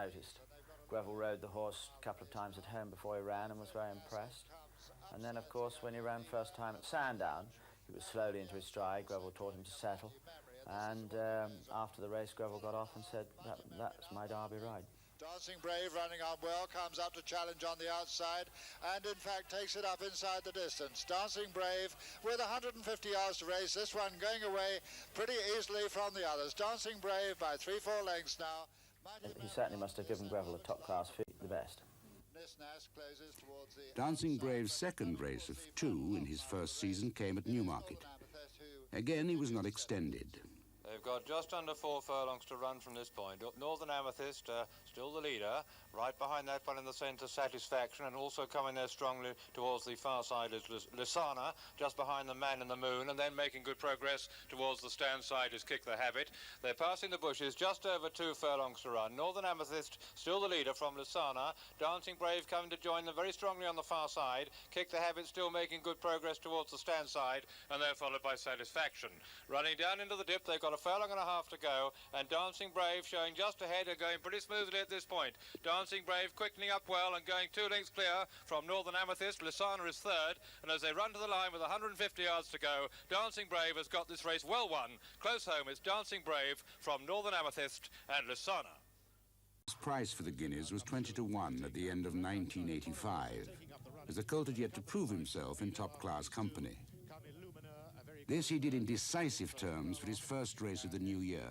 noticed. Greville rode the horse a couple of times at home before he ran and was very impressed. And then, of course, when he ran first time at Sandown, he was slowly into his stride. Greville taught him to settle. And after the race, Greville got off and said, that's my Derby ride. Dancing Brave running on well, comes up to challenge on the outside and in fact takes it up inside the distance. Dancing Brave with 150 yards to race, this one going away pretty easily from the others. Dancing Brave by 3-4 lengths now. He certainly must have given Greville a top-class feat, the best. Dancing Brave's second race of two in his first season came at Newmarket. Again, he was not extended. They've got just under 4 furlongs to run from this point. Northern Amethyst, still the leader. Right behind that one in the centre, Satisfaction, and also coming there strongly towards the far side is Lisana, just behind the Man in the Moon, and then making good progress towards the stand side is Kick the Habit. They're passing the bushes, just over 2 furlongs to run. Northern Amethyst, still the leader from Lisana. Dancing Brave coming to join them very strongly on the far side. Kick the Habit still making good progress towards the stand side, and they're followed by Satisfaction. Running down into the dip, they've got a furlong and a half to go, and Dancing Brave showing just ahead and going pretty smoothly at this point. Dancing Brave quickening up well and going 2 lengths clear from Northern Amethyst. Lisana is third, and as they run to the line with 150 yards to go, Dancing Brave has got this race well won. Close home is Dancing Brave from Northern Amethyst and Lisana. His price for the Guineas was 20-1 at the end of 1985, as the colt had yet to prove himself in top-class company. This he did in decisive terms for his first race of the new year,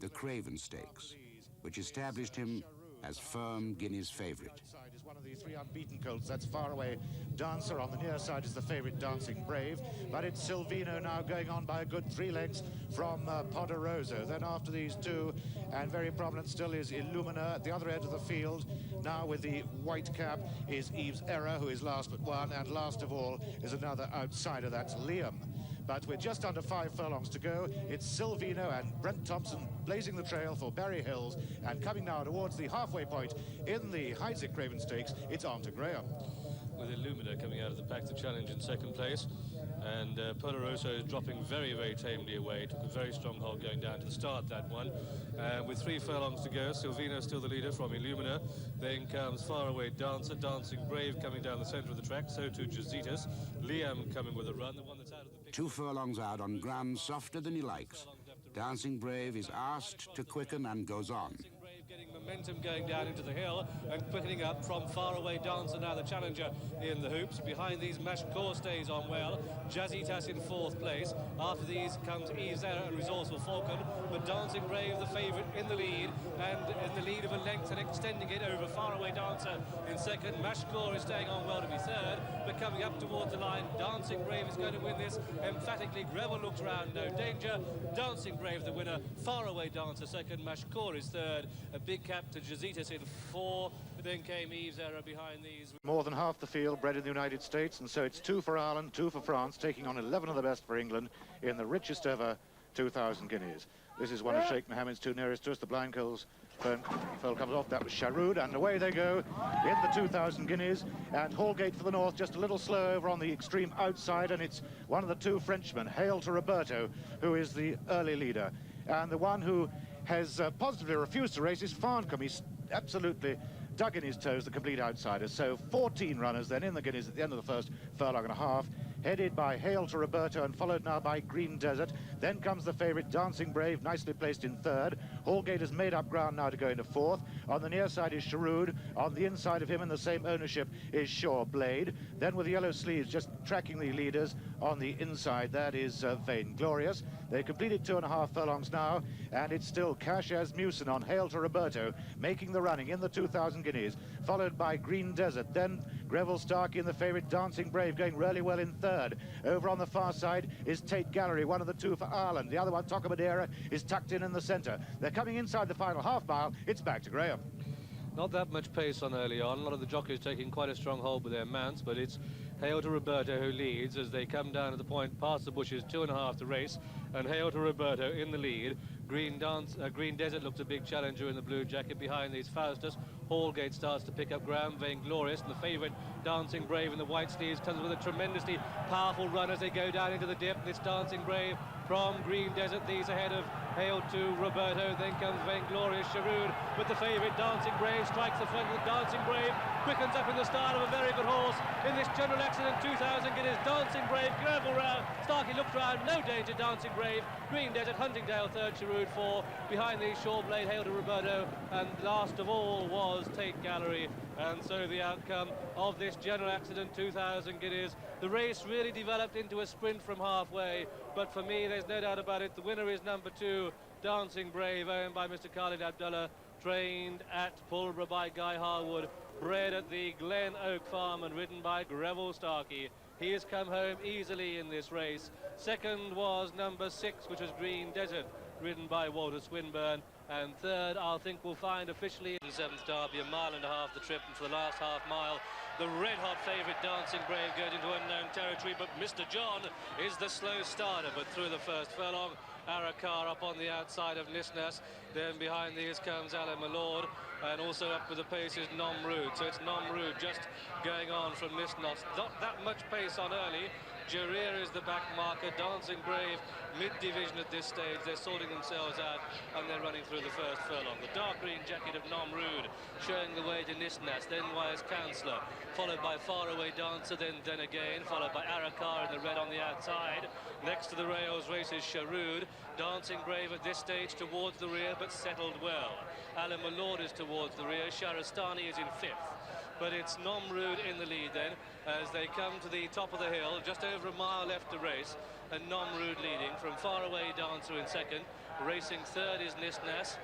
the Craven Stakes, which established him as firm Guineas favourite. Is one of the 3 unbeaten colts. That's Far Away Dancer. On the near side is the favourite Dancing Brave, but it's Silvino now going on by a good 3 lengths from Poderoso. Then after these 2, and very prominent still is Illumina at the other end of the field. Now with the white cap is Eve's Error, who is last but 1, and last of all is another outsider, that's Liam. But with just under 5 furlongs to go, it's Silvino and Brent Thompson blazing the trail for Barry Hills, and coming now towards the halfway point in the Heidsieck Craven Stakes, it's on to Graham. With Illumina coming out of the pack to challenge in second place, and Poderoso is dropping very, very tamely away. Took a very strong hold going down to the start, that one. With 3 furlongs to go, Silvino still the leader from Illumina. Then comes Far Away Dancer, Dancing Brave coming down the centre of the track, so too Jazitas. Liam coming with a run, the one that's out of the picture. 2 furlongs out on ground softer than he likes. Dancing Brave is asked to quicken and goes on. Getting momentum going down into the hill and quickening up from Far Away Dancer, now the challenger in the hoops. Behind these, Mashcore stays on well. Jazitas in 4th place. After these comes Eve's Error and Resourceful Falcon, but Dancing Brave the favourite in the lead, and in the lead of a length and extending it over Far Away Dancer in second. Mashcore is staying on well to be third, but coming up towards the line, Dancing Brave is going to win this emphatically. Greville looks around, no danger. Dancing Brave the winner, Far Away Dancer second, Mashcore is third. A big cap to Jazitas in 4, but then came Eve's Error behind these. More than half the field bred in the United States, and so it's 2 for Ireland, 2 for France, taking on 11 of the best for England in the richest ever 2,000 guineas. This is one of Sheikh Mohammed's 2 nearest to us. The blind coals foal comes off. That was Sharood, and away they go in the 2,000 guineas. And Hallgate for the north, just a little slow over on the extreme outside, and it's one of the 2 Frenchmen, Hail to Roberto, who is the early leader. And the one who has positively refused to race is Farncombe. He's absolutely dug in his toes, the complete outsider. So 14 runners then in the Guineas at the end of the first furlong and a half, headed by Hail to Roberto and followed now by Green Desert. Then comes the favourite Dancing Brave, nicely placed in 3rd. Hallgate has made up ground now to go into 4th. On the near side is Sharood. On the inside of him in the same ownership is Shaw Blade. Then with the yellow sleeves just tracking the leaders on the inside, that is Vainglorious. They completed 2.5 furlongs now, and it's still Cash-as Mewson on Hail to Roberto, making the running in the 2,000 guineas, followed by Green Desert. Then Greville Starkey and the favourite Dancing Brave going really well in 3rd. Over on the far side is Tate Gallery, one of the 2 for Ireland. The other one, Toca Madeira, is tucked in the centre. They're coming inside the final half mile. It's back to Graham. Not that much pace on early on. A lot of the jockeys taking quite a strong hold with their mounts, but it's Hail to Roberto who leads as they come down to the point past the bushes, 2.5 to race, and Hail to Roberto in the lead. Green Desert looks a big challenger in the blue jacket. Behind these, Faustus. Hallgate starts to pick up ground. Vainglorious and the favourite Dancing Brave in the white sleeves comes with a tremendously powerful run as they go down into the dip. This Dancing Brave from Green Desert, these ahead of Hail to Roberto, then comes Vainglorious Sharoon with the favourite Dancing Brave, strikes the front of the Dancing Brave, quickens up in the style of a very good horse in this general accident 2000 Guineas. Dancing Brave, gravel round, Starkey looked round, no danger, Dancing Brave, Green Desert, Huntingdale third, Sharoon four, behind these Shore Blade, Hail to Roberto, and last of all was Tate Gallery. And so the outcome of this general accident 2000 Guineas. The race really developed into a sprint from halfway, but for me there's no doubt about it, the winner is number 2, Dancing Brave, owned by Mr. Khalid Abdullah, trained at Pulborough by Guy Harwood, bred at the Glen Oak Farm and ridden by Greville Starkey. He has come home easily in this race. Second was number 6, which was Green Desert, ridden by Walter Swinburne. And third, I think we'll find officially in 7th Derby, a mile and a half the trip, and for the last half mile, the red-hot favourite Dancing Brave goes into unknown territory, but Mr. John is the slow starter, but through the first furlong, Arakar up on the outside of Nisnas, then behind these comes Alain Malord, and also up with the pace is Nomrude, so it's Nomrude just going on from Nisnas, not that much pace on early. Jarir is the back marker, Dancing Brave mid-division at this stage, they're sorting themselves out and they're running through the first furlong. The dark green jacket of Nomrude showing the way to Nisnas, then Wise Counsellor, followed by Faraway Dancer, then again, followed by Arakar in the red on the outside. Next to the rails races Sharood, Dancing Brave at this stage towards the rear but settled well. Alain Malord is towards the rear, Sharastani is in 5th. But it's Nomrude in the lead then, as they come to the top of the hill, just over a mile left to race, and Nomrude leading from Faraway Dancer in 2nd, racing 3rd is Nisnas,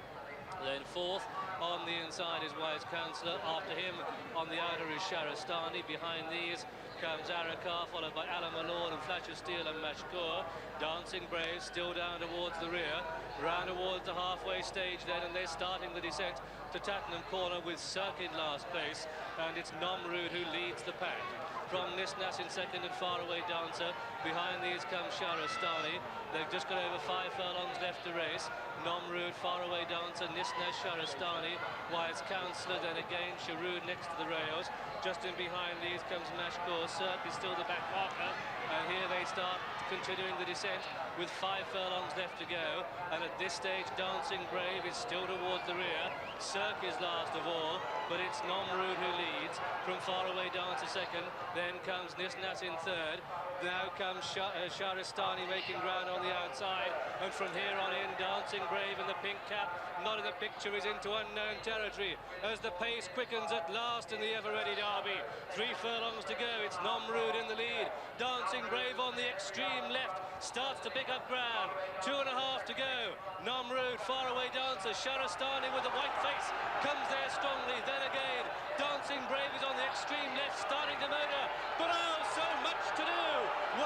then 4th on the inside is Wise Counsellor, after him on the outer is Sharastani, behind these comes Arakar, followed by Alain Malord and Flash of Steel and Mashkour. Dancing Brave still down towards the rear, round towards the halfway stage then, and they're starting the descent to Tattenham Corner with Cirque in last place, and it's Nomrude who leads the pack. From Nisnas in 2nd and Faraway Dancer, behind these comes Sharastani. They've just got over 5 furlongs left to race. Nomrude, Faraway Dancer, Nisnas, Sharastani, Wise Counsellor, then again Sharood next to the rails. Just in behind these comes Mashkour. Cirque is still the back marker, and here they start continuing the descent with 5 furlongs left to go, and at this stage Dancing Brave is still towards the rear. Cirque is last of all, but it's Nomrude who leads. From Faraway Dancer 2nd, then comes Nisnas in 3rd. Now comes Sharastani making ground on the outside, and from here on in, Dancing Brave in the pink cap, not in the picture, is into unknown territory as the pace quickens at last in the Ever-Ready Derby. 3 furlongs to go, it's Nomrude in the lead. Dancing Brave on the extreme left starts to pick up ground. 2.5 to go. Nomrude, Faraway Dancer, Sharastani with the white face comes there strongly. Then again, Dancing Brave is on the extreme left, starting to motor, but oh, so much to do. 1.5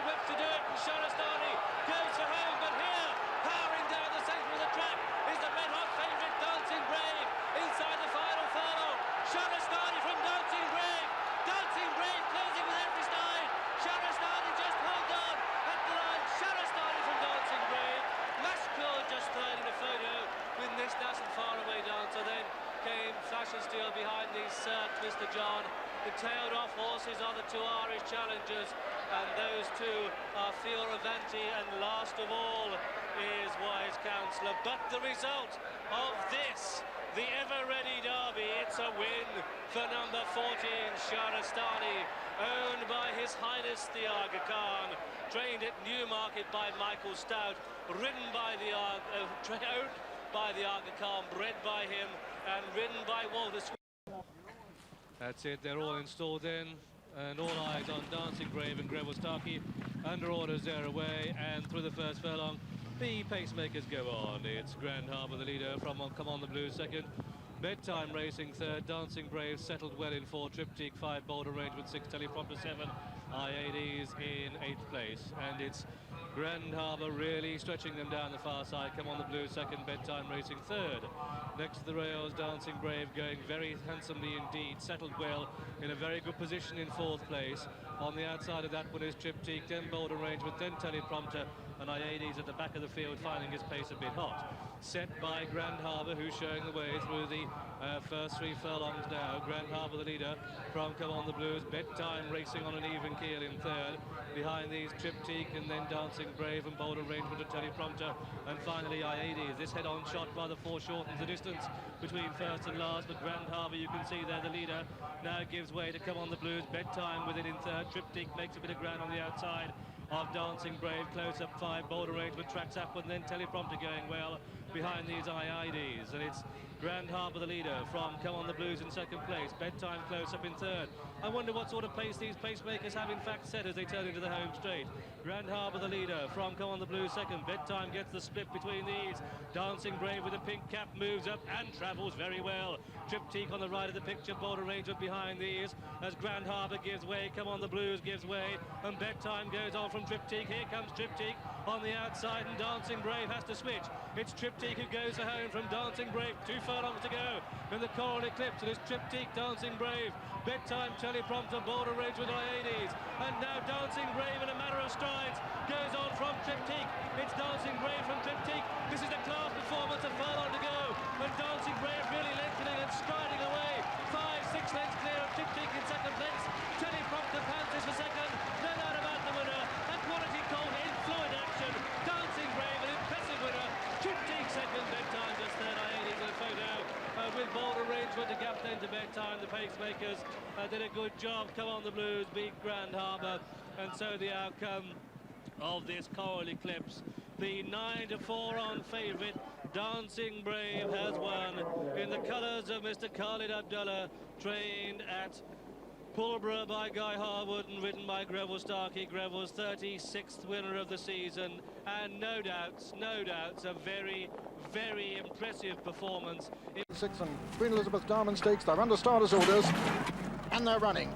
left to do it, and Sharastani goes for home, but here, powering down the centre of the track, is the red-hot favourite Dancing Brave inside the final furlong. Sharastani from Dancing Brave. Dancing Brave closing with every stride. Sharastani just holds on at the line. Sharastani from Dancing Brave. Mashkour just third in the photo with Nisnas and Faraway Dancer. Then came Flash of Steel behind these Cirque, Mr. John. The tailed off horses are the 2 Irish challengers, and those 2 are Fioravanti, and last of all is Wise Counsellor. But the result of this, the Ever-Ready Derby, it's a win for number 14, Sharastani, owned by His Highness the Aga Khan, trained at Newmarket by Michael Stout, ridden by the owned by the Aga Khan, bred by him, and ridden by Walter Swinburne. That's it, they're all installed in, and all eyes on Dancing Brave and Greville Starkey. Under orders they're away, and through the first furlong, the pacemakers go on. It's Grand Harbour, the leader, from Come On the Blue 2nd. Bedtime Racing 3rd, Dancing Brave settled well in 4, Triptych 5, Bold Arrangement 6, Teleprompter 7, I-80s in 8th place. And it's Grand Harbour really stretching them down the far side. Come On the Blue 2nd, Bedtime Racing 3rd. Next to the rails, Dancing Brave going very handsomely indeed, settled well in a very good position in 4th place. On the outside of that one is Triptych, then Bold Arrangement, then Teleprompter, and QEDS at the back of the field finding his pace a bit hot. Set by Grand Harbour, who's showing the way through the first 3 furlongs now. Grand Harbour the leader from Come On the Blues. Bedtime racing on an even keel in third. Behind these Triptych and then Dancing Brave and Bold Arrangement and Teleprompter. And finally QEDS. This head-on shot rather foreshortens the distance between first and last. But Grand Harbour, you can see there, the leader now gives way to Come On the Blues. Bedtime with it in third. Triptych makes a bit of ground on the outside of Dancing Brave. Close up 5. Bold Arrangement tracks up, and then Teleprompter going well behind these QEDS. And it's Grand Harbour the leader from Come On the Blues in second place. Bedtime close up in third. I wonder what sort of pace these pacemakers have in fact set as they turn into the home straight. Grand Harbour the leader from Come On the Blues second. Bedtime gets the split between these. Dancing Brave with a pink cap moves up and travels very well. Triptych on the right of the picture. Bold Arrangement behind these as Grand Harbour gives way. Come On the Blues gives way, and Bedtime goes on from Triptych. Here comes Triptych on the outside, and Dancing Brave has to switch. It's Triptych who goes home from Dancing Brave. 2 furlongs to go in the Coral Eclipse. It is Triptych, Dancing Brave, Bedtime, Teleprompter, Bold Arrangement, QEDS. And now Dancing Brave in a matter of strides goes on from Triptych. It's Dancing Brave from Triptych. This is a class performance, a furlong to go. And Dancing Brave really lengthening and striding away. 5-6 lengths clear of Triptych in second place. Teleprompter panties for second. No doubt about the winner. A quality colt in fluid action. Dancing Brave, an impressive winner. Triptych second, Bedtime just third. QEDS in a photo with Bold Arrangement to gap then to Bedtime. The pacemakers did a good job. Come On the Blues beat Grand Harbour, and so the outcome of this Coral Eclipse, the 9-4 on favourite Dancing Brave has won in the colours of Mr. Khalid Abdullah, trained at Pulborough by Guy Harwood and ridden by Greville Starkey. Greville's 36th winner of the season, and no doubts, a very, very impressive performance. 6 and Queen Elizabeth Diamond Stakes, they're under starters orders, and they're running.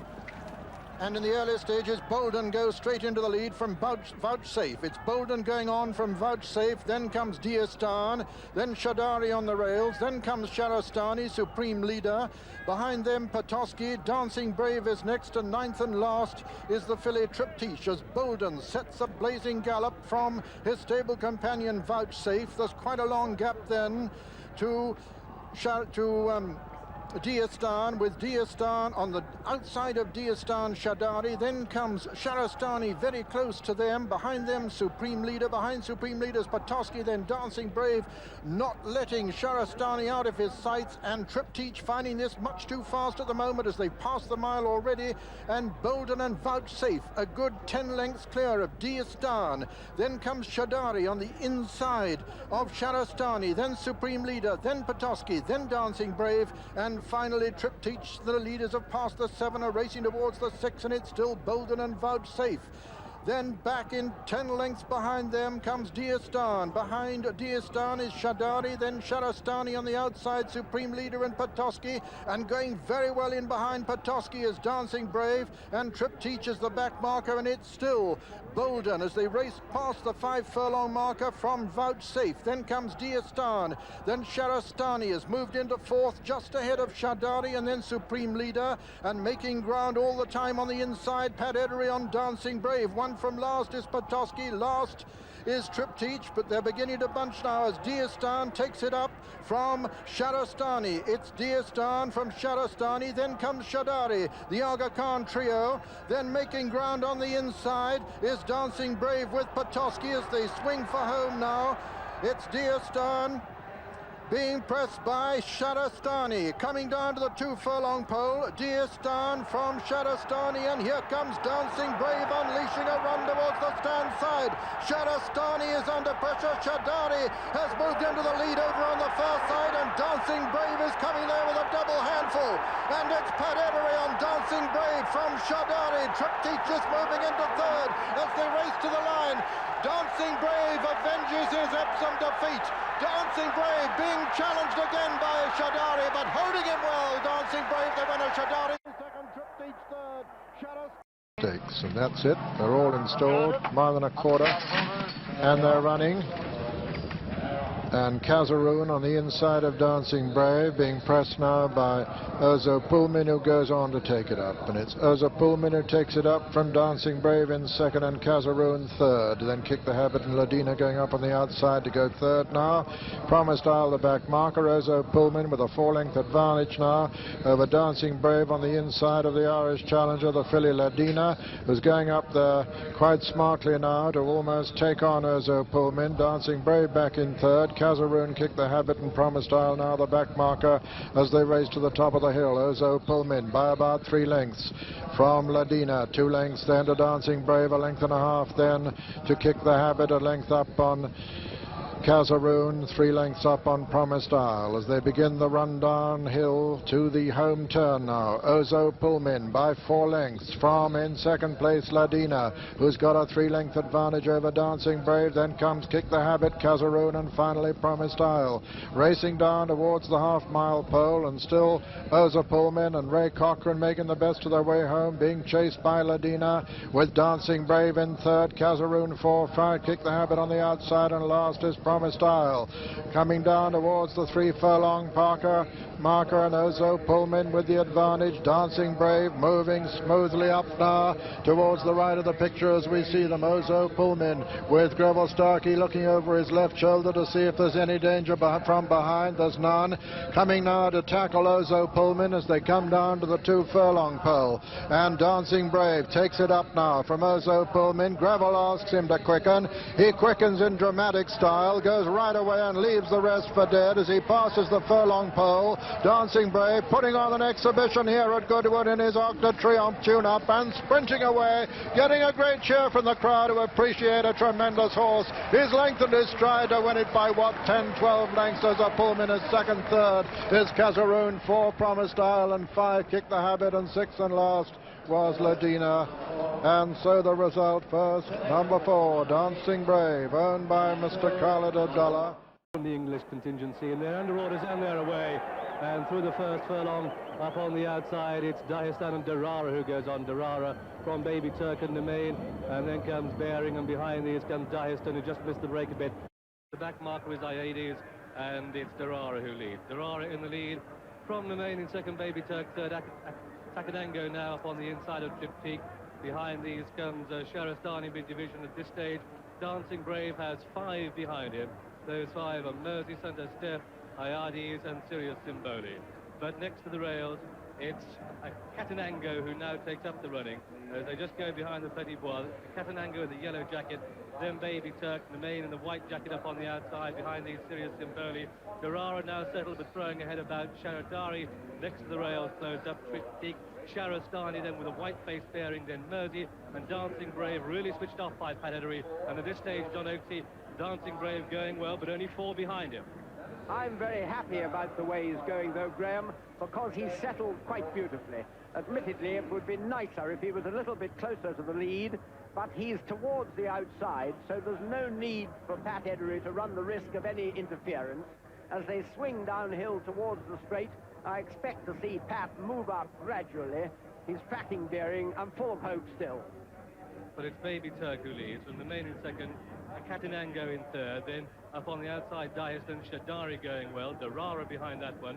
And in the earlier stages, Bolden goes straight into the lead from Vouchsafe. It's Bolden going on from Vouchsafe, then comes Diastan, then Shadari on the rails, then comes Sharastani, supreme leader. Behind them, Petoskey. Dancing Brave is next, and 9th and last is the filly Triptych as Bolden sets a blazing gallop from his stable companion Vouchsafe. There's quite a long gap then to Diastan, with Diastan on the outside of Diastan, Shadari. Then comes Sharastani very close to them. Behind them, Supreme Leader. Behind Supreme Leader's Petoskey. Then Dancing Brave, not letting Sharastani out of his sights. And Triptych finding this much too fast at the moment as they pass the mile already. And Bolden and Vouchsafe a good 10 lengths clear of Diastan. Then comes Shadari on the inside of Sharastani. Then Supreme Leader. Then Petoskey. Then Dancing Brave. And finally Triptych. The leaders have passed the 7, are racing towards the 6, and it's still Bolden and Vouchsafe. Then back in 10 lengths behind them comes Diastan. Behind Diastan is Shadari, then Sharastani on the outside, Supreme Leader and Petoskey. And going very well in behind Petoskey is Dancing Brave, and Triptych is the back marker, and it's still Bolden as they race past the 5 furlong marker from Vouchsafe. Then comes Diastan, then Sharastani has moved into 4th just ahead of Shadari, and then Supreme Leader, and making ground all the time on the inside, Pat Edery on Dancing Brave. One from last is Petoskey, last is Triptych, but they're beginning to bunch now as Diastan takes it up from Sharastani. It's Diastan from Sharastani, then comes Shadari, the Aga Khan trio. Then making ground on the inside is Dancing Brave with Petoskey as they swing for home now. It's Diastan being pressed by Sharastani. Coming down to the 2 furlong pole, Diastan from Sharastani, and here comes Dancing Brave unleashing a run towards the stand side. Sharastani is under pressure. Shadari has moved into the lead over on the far side, and Dancing Brave is coming there with a double handful. And it's Pat Edery on Dancing Brave from Shadari. Triptych just moving into 3rd as they race to the line. Dancing Brave avenges his Epsom defeat. Dancing Brave being challenged again by Shadari, but holding him well. Dancing Brave the winner. Shadari second, Triptych third. Stakes, and that's it. They're all installed, 1.25 miles, and they're running. and Kazaroon on the inside of Dancing Brave, being pressed now by Urzo Pullman, who goes on to take it up. And it's Urzo Pullman who takes it up from Dancing Brave in second and Kazaroon third. Then Kick the Habit and Ladina going up on the outside to go third now. Promised Isle the back marker. Urzo Pullman with a 4-length advantage now over Dancing Brave on the inside of the Irish challenger, the filly Ladina, who's going up there quite smartly now to almost take on Urzo Pullman. Dancing Brave back in third. Kazaroon, Kick the Habit and Promised Isle now the back marker as they race to the top of the hill. Urzo Pullman by about 3 lengths from Ladina, 2 lengths then to Dancing Brave, a length and a half then to Kick the Habit, a length up on Kazaroon, 3 lengths up on Promised Isle as they begin the run downhill to the home turn now. Urzo Pullman by 4 lengths from in second place Ladina, who's got a 3-length advantage over Dancing Brave. Then comes Kick the Habit, Kazaroon, and finally Promised Isle. Racing down towards the half-mile pole, and still Urzo Pullman and Ray Cochrane making the best of their way home, being chased by Ladina with Dancing Brave in third, Kazaroon 4, 5, Kick the Habit on the outside, and last is Promised Isle. Coming down towards the 3 furlong marker, and Urzo Pullman with the advantage. Dancing Brave moving smoothly up now towards the right of the picture as we see them. Urzo Pullman with Greville Starkey looking over his left shoulder to see if there's any danger from behind. There's none. Coming now to tackle Urzo Pullman as they come down to the 2 furlong pole, and Dancing Brave takes it up now from Urzo Pullman. Greville asks him to quicken. He quickens in dramatic style, goes right away and leaves the rest for dead as he passes the furlong pole. Dancing Brave putting on an exhibition here at Goodwood in his Octa Triomphe tune-up and sprinting away, getting a great cheer from the crowd who appreciate a tremendous horse. He's lengthened his stride to win it by, 10, 12 lengths as a Pullman is second. Third is Kazaroon, 4 Promised Isle, and 5 Kick the Habit, and 6 and last was Ladina. And so the result first, number 4, Dancing Brave, owned by Mr. Khalid Abdullah. From the English contingency, and they're under orders and they're away. And through the first furlong, up on the outside, it's Dahistan and Darara who goes on. Darara from Baby Turk and the main, and then comes Bearing, and behind these comes Dahistan, who just missed the break a bit. The back marker is Iades, and it's Darara who leads. Darara in the lead. From the main in second, Baby Turk third. Takanango now up on the inside of Triptyque. Behind these comes Sharastani mid-division at this stage. Dancing Brave has 5 behind him. Those 5 are Mersey, Santa Steph, Iades and Sirius Simboli. But next to the rails, it's Catanango who now takes up the running. As they just go behind the Petit Bois. Catanango in the yellow jacket, then Baby Turk, the main in the white jacket up on the outside, behind these Sirius Simboli. Darara now settled but throwing ahead about Sharadari. Next to the rails, closed up Triptyque. Sharastani then with a white face Bearing, then Mersey, and Dancing Brave really switched off by Pat Edery. And at this stage, John Oaksey, Dancing Brave going well, but only 4 behind him. I'm very happy about the way he's going, though, Graham, because he's settled quite beautifully. Admittedly, it would be nicer if he was a little bit closer to the lead, but he's towards the outside, so there's no need for Pat Edery to run the risk of any interference. As they swing downhill towards the straight, I expect to see Pat move up gradually. He's tracking Bearing. I'm full of hope still. But it's Baby Turk who leads, from the main in second, Catanango in third, then up on the outside Dahistan, Shadari going well, Darara behind that one.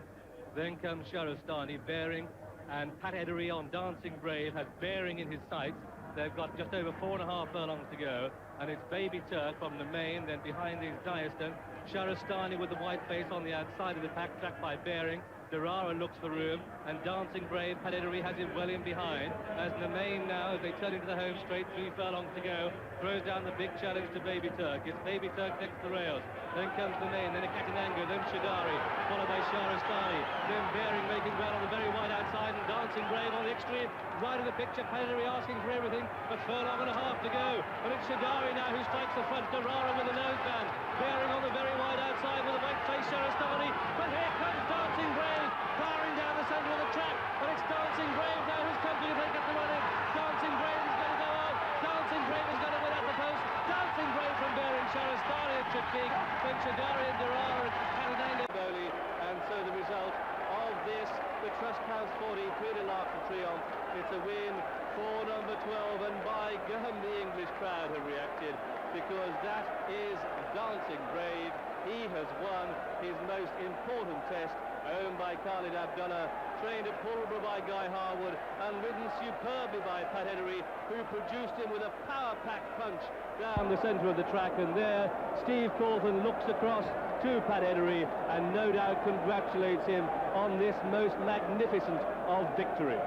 Then comes Sharastani, Bearing, and Pat Edery on Dancing Brave has Bearing in his sights. They've got just over 4.5 furlongs to go, and it's Baby Turk from the main, then behind these Dahistan, Sharastani with the white face on the outside of the pack, tracked by Bearing. Darara looks for room, and Dancing Brave, Pat Edery has him well in behind. As the main now, as they turn into the home straight, 3 furlongs to go, throws down the big challenge to Baby Turk. It's Baby Turk next to the rails. Then comes the main, then a Catanango, then Shadari, followed by Sharastani. Then Bearing making well on the very wide outside, and Dancing Brave on the extreme right of the picture. Pat Edery asking for everything, a furlong and a half to go. And it's Shadari now who strikes the front. Darara with the noseband. Bearing on the very wide outside with a white face Sharastani. But here comes Dancing Brave, powering down the centre of the track. And it's Dancing Brave now who's come to take up the running. Dancing Brave is going to go on. Dancing Brave is going to win at the post. Dancing Brave from Bearing, Sharastani at Triptyque. Then Shadari and Darara at Canada. And so the result of this, the Trust House 40 Prix de l'Arc de Triomphe. It's a win for number 12, and by gum, the English crowd have reacted, because that is Dancing Brave He has won his most important test, owned by Khalid Abdullah, trained at Pulborough by Guy Harwood, and ridden superbly by Pat Edery, who produced him with a power-packed punch down the centre of the track. And there, Steve Coulthon looks across to Pat Edery and no doubt congratulates him on this most magnificent of victories.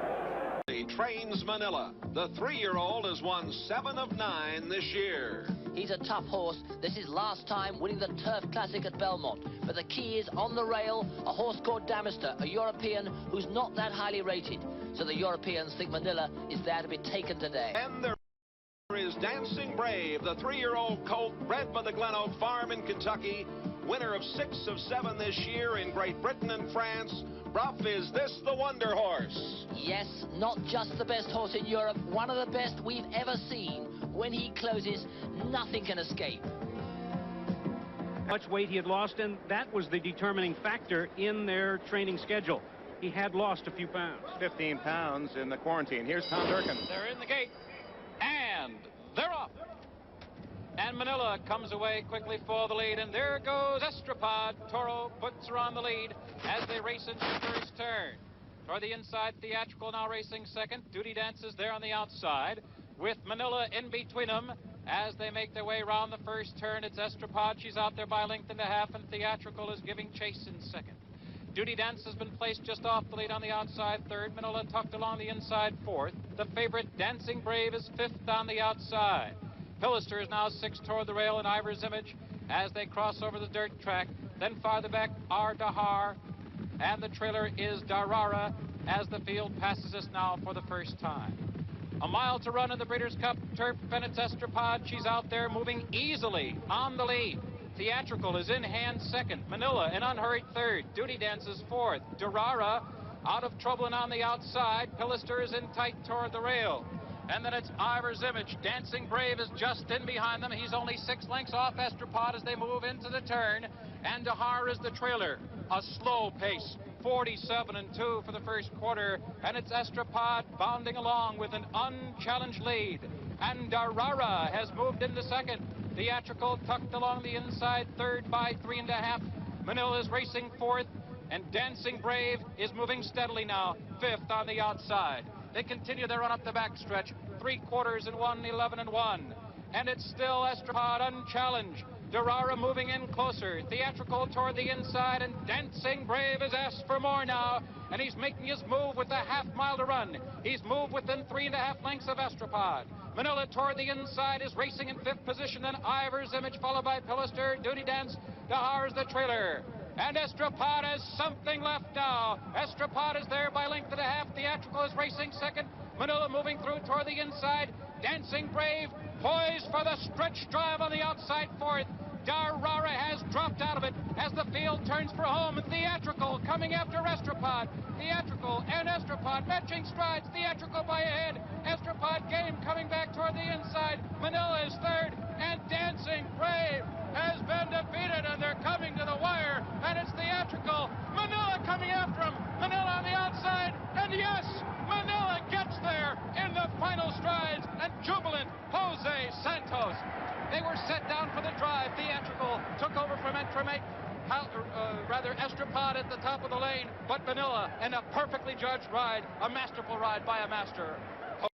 He trains Manila. The 3-year-old has won 7 of 9 this year. He's a tough horse. This is last time winning the Turf Classic at Belmont. But the key is on the rail, a horse called Damister, a European who's not that highly rated. So the Europeans think Manila is there to be taken today. And there is Dancing Brave, the 3-year-old colt bred by the Glen Oak Farm in Kentucky, winner of 6 of 7 this year in Great Britain and France. Ruff, is this the wonder horse? Yes, not just the best horse in Europe, one of the best we've ever seen. When he closes, nothing can escape. Much weight he had lost, and that was the determining factor in their training schedule. He had lost a few pounds. 15 pounds in the quarantine. Here's Tom Durkin. They're in the gate, and they're off. And Manila comes away quickly for the lead, and there goes Estrapad. Toro puts her on the lead as they race into the first turn. Toward the inside, Theatrical now racing second. Duty Dances there on the outside, with Manila in between them as they make their way around the first turn. It's Estrapad. She's out there by a length and a half, and Theatrical is giving chase in second. Duty Dance has been placed just off the lead on the outside third. Manila tucked along the inside fourth. The favorite, Dancing Brave, is fifth on the outside. Pillister is now sixth toward the rail in Ivor's Image as they cross over the dirt track. Then farther back, Dahar, and the trailer is Darara as the field passes us now for the first time. A mile to run in the Breeders' Cup Turf, and it's Estrapad. She's out there moving easily on the lead. Theatrical is in hand second. Manila an unhurried third. Duty Dances fourth. Darara out of trouble and on the outside. Pillister is in tight toward the rail. And then it's Ivor's Image. Dancing Brave is just in behind them. He's only 6 lengths off Estrapad as they move into the turn. And Dahar is the trailer. A slow pace. 47-2 for the first quarter. And it's Estrapad bounding along with an unchallenged lead. And Darara has moved into second. Theatrical tucked along the inside third by 3.5. Manila is racing fourth. And Dancing Brave is moving steadily now. Fifth on the outside. They continue their run up the backstretch. 3 quarters and 1:11-1. And it's still Estrapad unchallenged. Darara moving in closer. Theatrical toward the inside, and Dancing Brave is asked for more now. And he's making his move with a half-mile to run. He's moved within 3.5 lengths of Estrapad. Manila toward the inside is racing in 5th position. Then Ivor's Image followed by Pillister. Duty Dance. Dahar's the trailer. And Estrapad has something left now. Estrapad is there by a length and a half. Theatrical is racing second. Manila moving through toward the inside. Dancing Brave poised for the stretch drive on the outside fourth. Darara has dropped out of it as the field turns for home. Theatrical coming after Estrapad. Theatrical and Estrapad matching strides. Theatrical by a head. Estrapad game coming back toward the inside. Manila is third, and Dancing Brave has been defeated, and they're coming to the wire, and it's Theatrical. Manila coming after him. Manila on the outside, and yes, Manila gets there in the final strides, and jubilant Jose Santos. They were set down for the drive. Theatrical took over from Entremate. Estrapad at the top of the lane, but Manila in a perfectly judged ride, a masterful ride by a master.